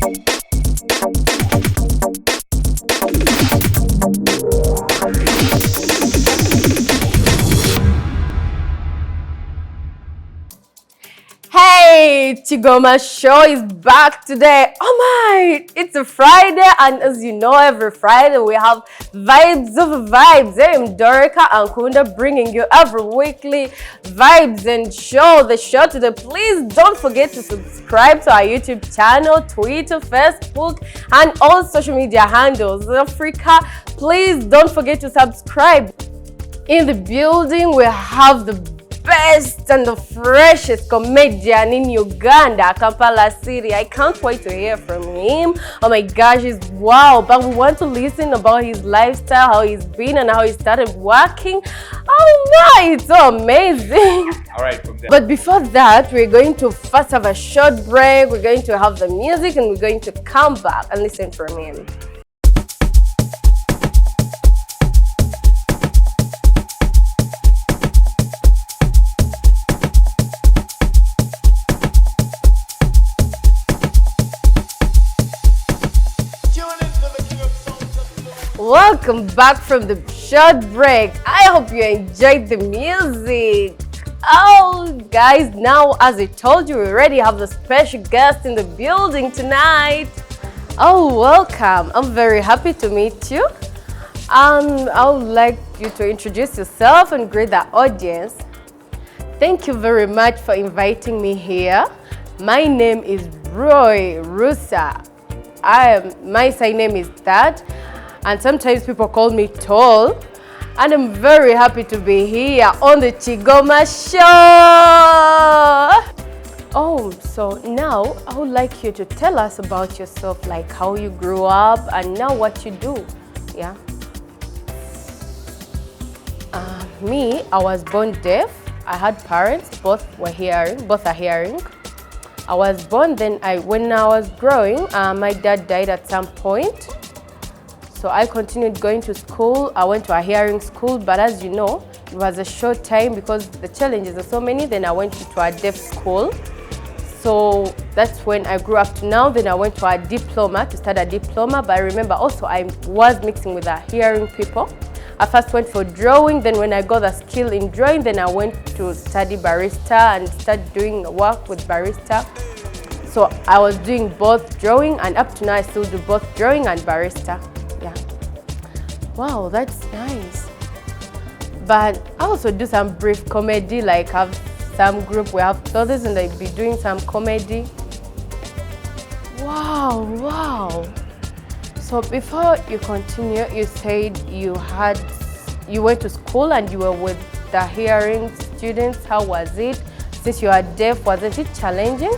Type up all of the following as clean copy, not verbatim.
Hey, Kigoma show is back today. Oh my, it's a Friday, and as you know, every Friday we have Vibes of Vibes. I am Dorica and Kunda bringing you every weekly vibes and show. The show today, please don't forget to subscribe to our YouTube channel, Twitter, Facebook, and all social media handles. Africa, please don't forget to subscribe. In the building, we have the best and the freshest comedian in Uganda, Kampala City. I can't wait to hear from him. Oh my gosh, he's wow. But we want to listen about his lifestyle, how he's been and how he started working. Oh my, it's so amazing. All right, from there. But before that, we're going to first have a short break. We're going to have the music and we're going to come back and listen from him. Welcome back from the short break. I hope you enjoyed the music. Oh, guys, now as I told you, we already have a special guest in the building tonight. Oh, welcome. I'm very happy to meet you. I would like you to introduce yourself and greet the audience. Thank you very much for inviting me here. My name is Rusa. My surname is that. And sometimes people call me Tall, and I'm very happy to be here on the Kigoma show. Oh, so now I would like you to tell us about yourself, like how you grew up and now what you do. Yeah. Me, I was born deaf. I had parents, both are hearing. I was born, then when I was growing, my dad died at some point. So I continued going to school. I went to a hearing school, but as you know, it was a short time because the challenges are so many. Then I went to a deaf school. So that's when I grew up to now. Then I went to a diploma to start a diploma. But I remember also I was mixing with the hearing people. I first went for drawing. Then when I got the skill in drawing, then I went to study barista and start doing work with barista. So I was doing both drawing, and up to now I still do both drawing and barista. Yeah. Wow, that's nice. But I also do some brief comedy, like have some group we have clothes and I be doing some comedy. Wow. So before you continue, you said you went to school and you were with the hearing students. How was it? Since you are deaf, wasn't it challenging?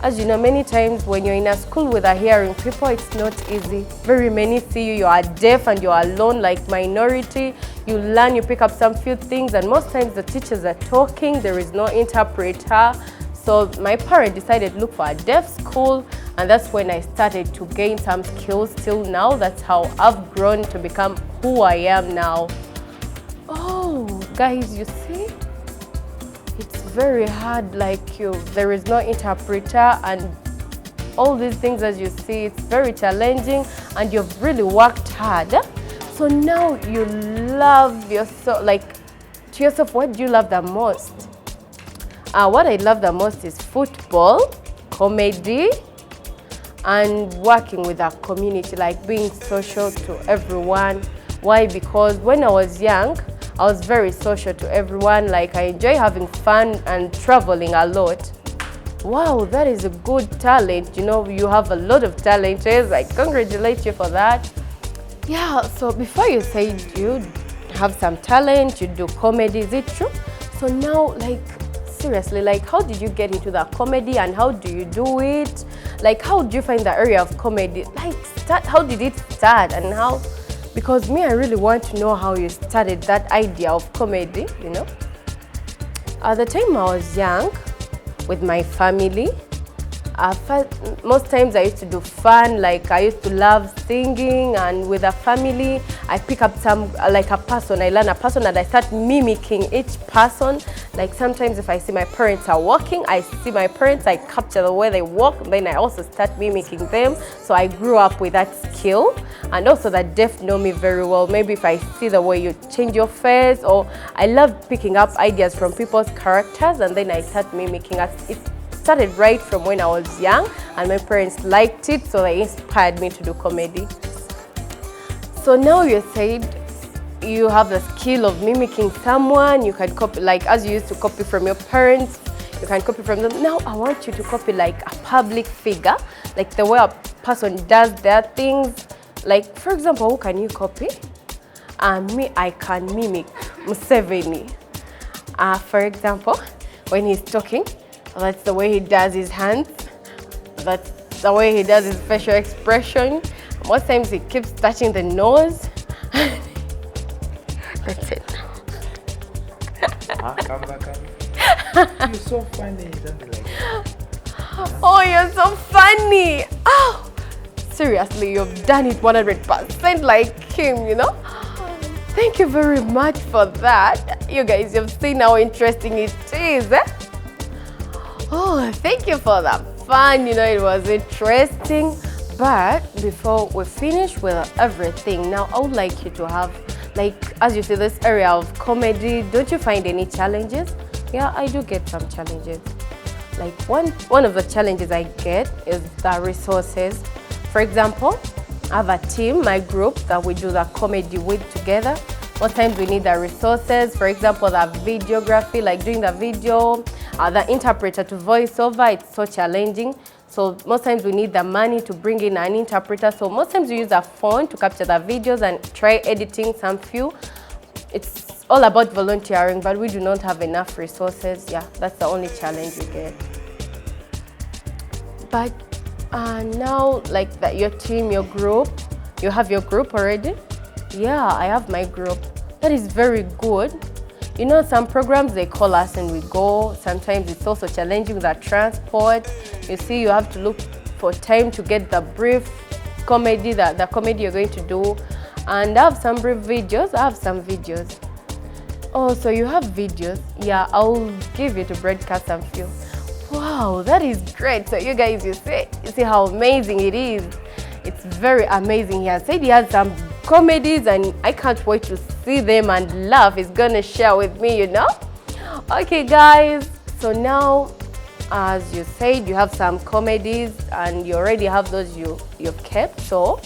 As you know, many times when you're in a school with a hearing people, it's not easy. Very many see you are deaf and you're alone, like minority. You learn, you pick up some few things, and most times the teachers are talking, there is no interpreter. So my parent decided to look for a deaf school, and that's when I started to gain some skills till now. That's how I've grown to become who I am now. Oh, guys, you see? It's very hard, there is no interpreter and all these things. As you see, it's very challenging and you've really worked hard. So now you love yourself, to yourself, what do you love the most? What I love the most is football, comedy, and working with our community, like being social to everyone. Why? Because when I was young, I was very social to everyone. I enjoy having fun and traveling a lot. Wow, that is a good talent. You know, you have a lot of talent. I congratulate you for that. Yeah, so before you said you have some talent, you do comedy, is it true? So now, seriously, how did you get into the comedy and how do you do it? How did you find the area of comedy? How did it start and how? Because me, I really want to know how you started that idea of comedy, you know. At the time I was young with my family, Most times I used to do fun, like I used to love singing, and with a family, I pick up like a person, I learn a person and I start mimicking each person. Like sometimes if I see my parents are walking, I see my parents, I capture the way they walk, then I also start mimicking them. So I grew up with that skill, and also the deaf know me very well. Maybe if I see the way you change your face, or I love picking up ideas from people's characters and then I start mimicking. It started right from when I was young, and my parents liked it, so they inspired me to do comedy. So now you said you have the skill of mimicking someone. You can copy, like as you used to copy from your parents, you can copy from them. Now I want you to copy like a public figure, like the way a person does their things. Like for example, who can you copy? Me, I can mimic Museveni. For example, when he's talking, that's the way he does his hands. That's the way he does his facial expression. Most times he keeps touching the nose. That's it. Come back. You're so funny. Something like that. Oh, you're so funny. Oh, seriously, you've done it 100% like him, you know? Thank you very much for that. You guys, you've seen how interesting it is. Oh, thank you for that fun. You know, it was interesting. But before we finish with everything, now I would like you to have, like, as you see, this area of comedy, don't you find any challenges? Yeah, I do get some challenges. Like one of the challenges I get is the resources. For example, I have a team, my group, that we do the comedy with together. Most times we need the resources. For example, the videography, like doing the video, the interpreter to voice over, it's so challenging. So most times we need the money to bring in an interpreter. So most times we use a phone to capture the videos and try editing some few. It's all about volunteering, but we do not have enough resources. Yeah, that's the only challenge we get. But now, like your team, your group, you have your group already? Yeah, I have my group. That is very good. You know, some programs, they call us and we go. Sometimes it's also challenging with the transport. You see, you have to look for time to get the brief comedy, the comedy you're going to do. And I have some brief videos. I have some videos. Oh, so you have videos? Yeah, I'll give you to broadcast some few. Wow, that is great. So you guys, you see how amazing it is. It's very amazing. He has said he has some comedies and I can't wait to see them and laugh. He's gonna share with me, you know? Okay guys, so now as you said, you have some comedies and you already have those you've kept. So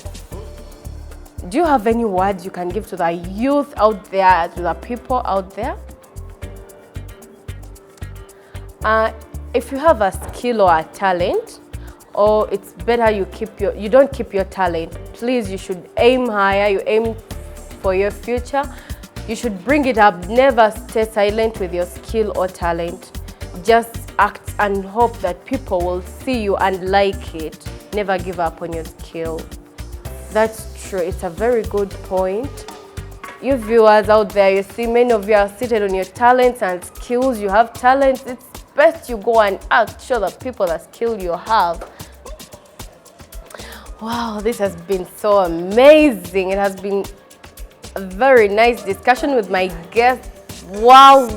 do you have any words you can give to the youth out there, to the people out there? If you have a skill or a talent, or it's better you don't keep your talent. Please, you should aim higher, you aim for your future. You should bring it up. Never stay silent with your skill or talent. Just act and hope that people will see you and like it. Never give up on your skill. That's true. It's a very good point. You viewers out there, you see many of you are seated on your talents and skills. You have talents. It's best you go and act, show the people the skill you have. Wow, this has been so amazing. It has been a very nice discussion with my guests. Wow,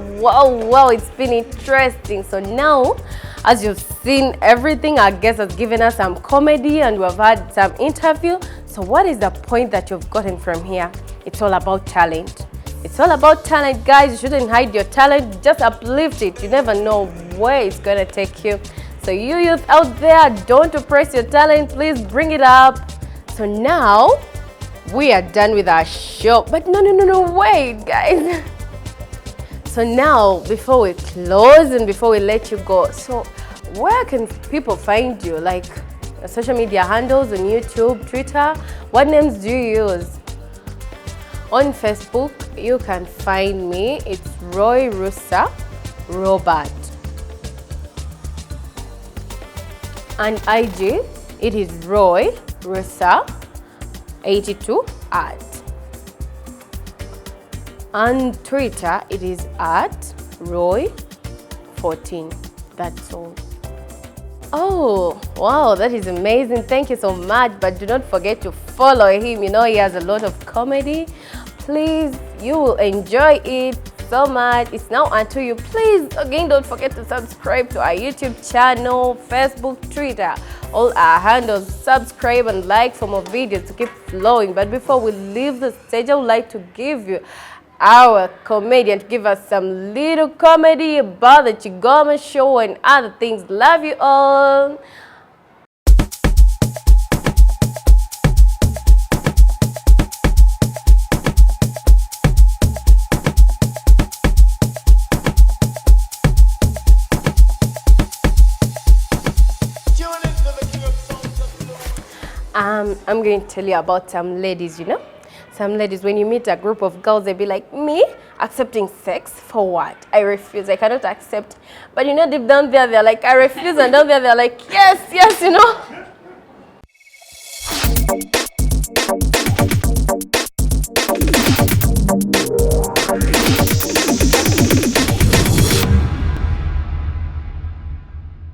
it's been interesting. So now, as you've seen everything, our guest has given us some comedy and we've had some interview. So what is the point that you've gotten from here? It's all about talent. It's all about talent, guys. You shouldn't hide your talent. Just uplift it. You never know where it's going to take you. So you youth out there, don't oppress your talent. Please bring it up. So now, we are done with our show. But no, wait, guys. So now, before we close and before we let you go, so where can people find you? Like social media handles on YouTube, Twitter? What names do you use? On Facebook, you can find me. It's Roy Rusa Robert. And IG, it is Roy Rusa 82 @. On Twitter, it is @Roy14. That's all. Oh, wow, that is amazing. Thank you so much. But do not forget to follow him. You know, he has a lot of comedy. Please, you will enjoy it so much. It's now unto you. Please, again, don't forget to subscribe to our YouTube channel, Facebook, Twitter, all our handles. Subscribe and like for more videos to keep flowing. But before we leave the stage, I would like to give you our comedian to give us some little comedy about the Kigoma show and other things. Love you all. I'm going to tell you about some ladies, you know. Some ladies, when you meet a group of girls, they'll be like, me? Accepting sex? For what? I refuse. I cannot accept. But you know, deep down there, they're like, I refuse. And down there, they're like, yes, yes, you know.